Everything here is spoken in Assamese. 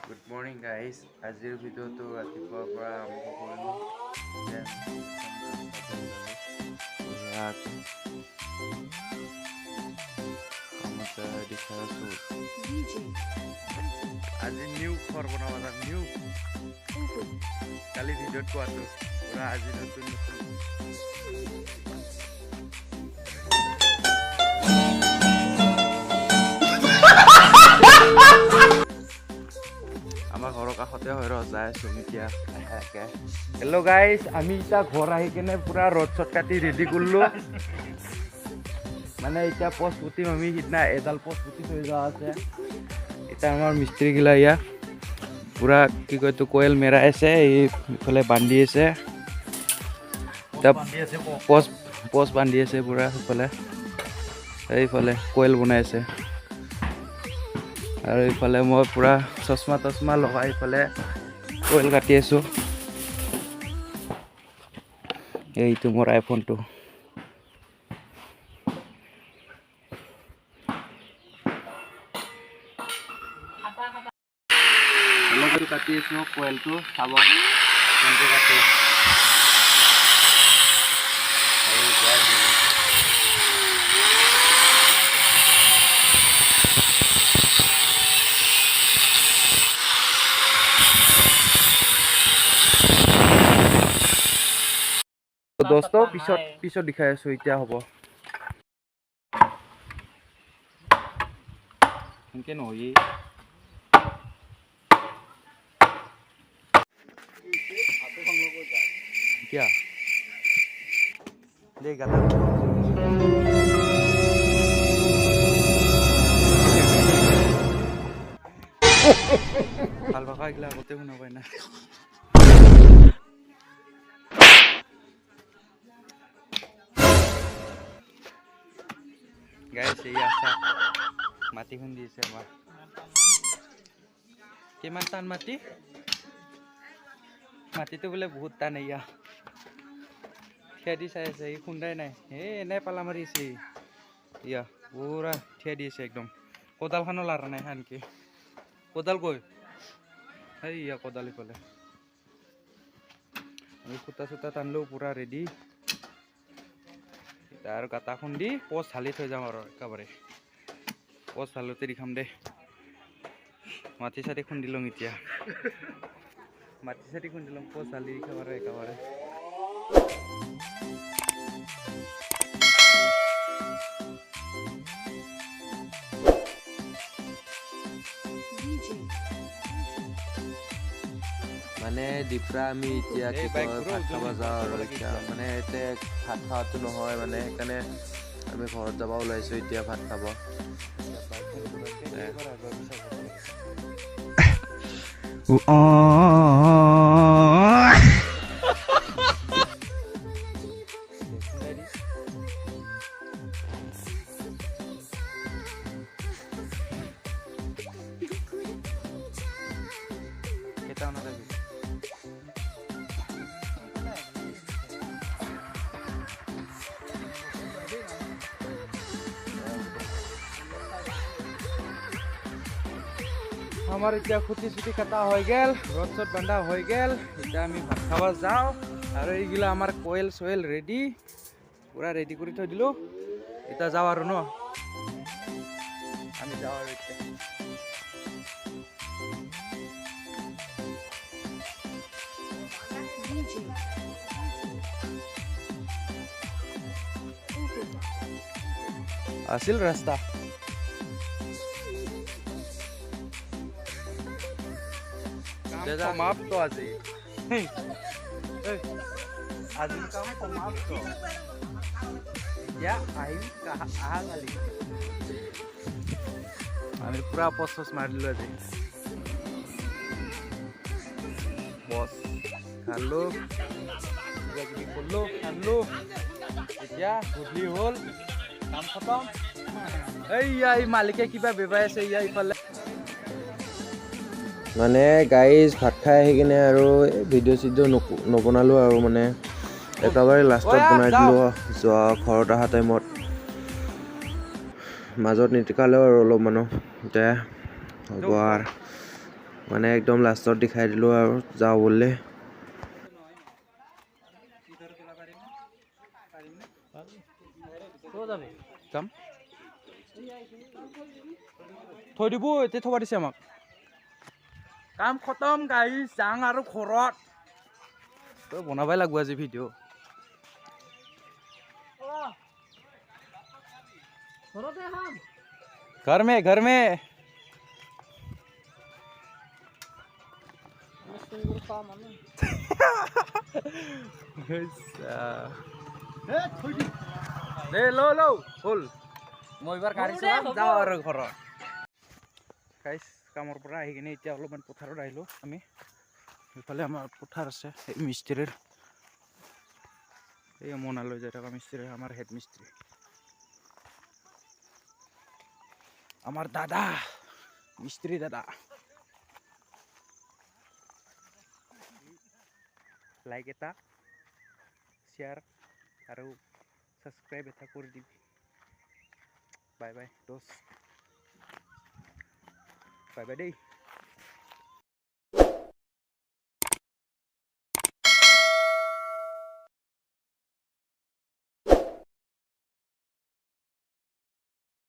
Good morning guys. Azir video to ratipuar পৰা আৰম্ভ কৰিলো। আজি নিউ ঘৰ বনাবা নিউ কালি ভিডিঅ'ত কোৱাটো পুৰা আজি নতুন আমাৰ ঘৰৰ কাষতে হৈ যায় আছো এতিয়া। হেল্ল' গাইজ, আমি এতিয়া ঘৰ আহি কেনে পুৰা ৰদ চদ কাটি ৰেডি কৰিলো। মানে এতিয়া পষ্ট পুতিম আমি, সিদিনা এডাল পষ্ট পুতি থৈ যোৱা আছে। এতিয়া আমাৰ মিস্ত্ৰী গিলা ইয়াত পুৰা কি কয় তো কয়েল মেৰাই আছে, এইফালে বান্ধি আছে। পষ্ট বান্ধি আছে পুৰা সেইফালে, এইফালে কয়েল বনাই আছে। আৰু এইফালে মই পুৰা চশমা তচমা লগাই এইফালে কয়েল কাটি আছো। এইটো মোৰ আইফোনটো। কাটি আছো কয়েলটো, চাব কেনেকৈ কাটি। দোস্ত পিছত দেখাই আছো, এতিয়া হ'ব এনেকে নহয়। क्या ले गला ভাল ভাষা এগুলা আগতে শুনা পাই না। গাইছ এই আছা মাটি খুন্দি আছে আমাৰ। কিমান টান মাটিটো বোলে বহুত টান। এয়া থিয়া দি চাই আছে, এই খুন্দাই নাই, এনে পালা মাৰিছে। ইয়া পুৰা থিয়া দি আছে একদম। কোদালখনো লাৰা নাই আনকি। কোদাল কৈ ইয়া কোদাল ইফালে। আমি খুটা চুটা টানলেও পুৰা ৰেডি। আৰু গাটা খুন্দি পষ্ট ঢালি থৈ যাম আৰু একেবাৰে। পষ্ট ঢালোতে দেখাম দে। মাটি চাটি খুন্দি লওঁ এতিয়া, মাটি চাটি খুন্দি লওঁ, পষ্ট ঢালি একেবাৰে। মানে দীপৰা আমি এতিয়া কি কয় ভাত খাব যাওঁ আৰু এতিয়া মানে এতিয়া ভাত খোৱাটো নহয়, মানে সেইকাৰণে আমি ঘৰত যাব ওলাইছো এতিয়া ভাত খাব। আমাৰ এতিয়া খুটি চুটি কটা হৈ গেল, ৰদ চদ বান্ধা হৈ গেল। এতিয়া আমি ভাত খাব যাওঁ। আৰু এইগিলা আমাৰ কয়েল চয়েল ৰেডি, পুৰা ৰেডি কৰি থৈ দিলো। এতিয়া যাওঁ আৰু ন, আমি যাওঁ আৰু এতিয়া। আছিল ৰাস্তা সমাপ্ত আজি। আজি কাম সমাপ্ত। এতিয়া আহিম আহা কালি। আমি পুৰা পচ মাৰি দিলো আজি। বছ খালো, কিবা কিবি কৰিলো, খালো। এতিয়া গধূলি হ'ল, কাম খতম। এইয়া এই মালিকে কিবা বেবাই আছে ইয়া ইফালে। মানে গাইজ ভাত খাই আহি কিনে আৰু ভিডিঅ' চিডিঅ' নবনালো আৰু মানে একেবাৰে লাষ্টত বনাই দিলো যোৱা ঘৰত অহা টাইমত। মাজত নিতিকালেও আৰু অলপ মানুহ এতিয়া হ'ব আৰু মানে একদম লাষ্টত দেখাই দিলোঁ আৰু যাওঁ বুলি। যাম থৈ দিব এতিয়া থব দিছে আমাক কাম খতম গাইছ যাং আৰু ঘৰত তই বনাবই লাগব আজি ভিডিঅ' घर में দে লো লো হ'ল মই এবাৰ গাড়ী চলাম যাওঁ আৰু ঘৰত গাইছ কামৰ পৰা আহি কিনে এতিয়া অলপমান পথাৰত আহিলোঁ আমি এইফালে আমাৰ পথাৰ আছে এই মিস্ত্ৰীৰ এই মনা লৈ যাই থকা মিস্ত্ৰী আমাৰ হেড মিস্ত্ৰী আমাৰ দাদা মিস্ত্ৰী দাদা লাইক এটা শ্বেয়াৰ আৰু সাবস্ক্ৰাইব এটা কৰে দিবি বাই বাই দোস্ত বাই বাই দেই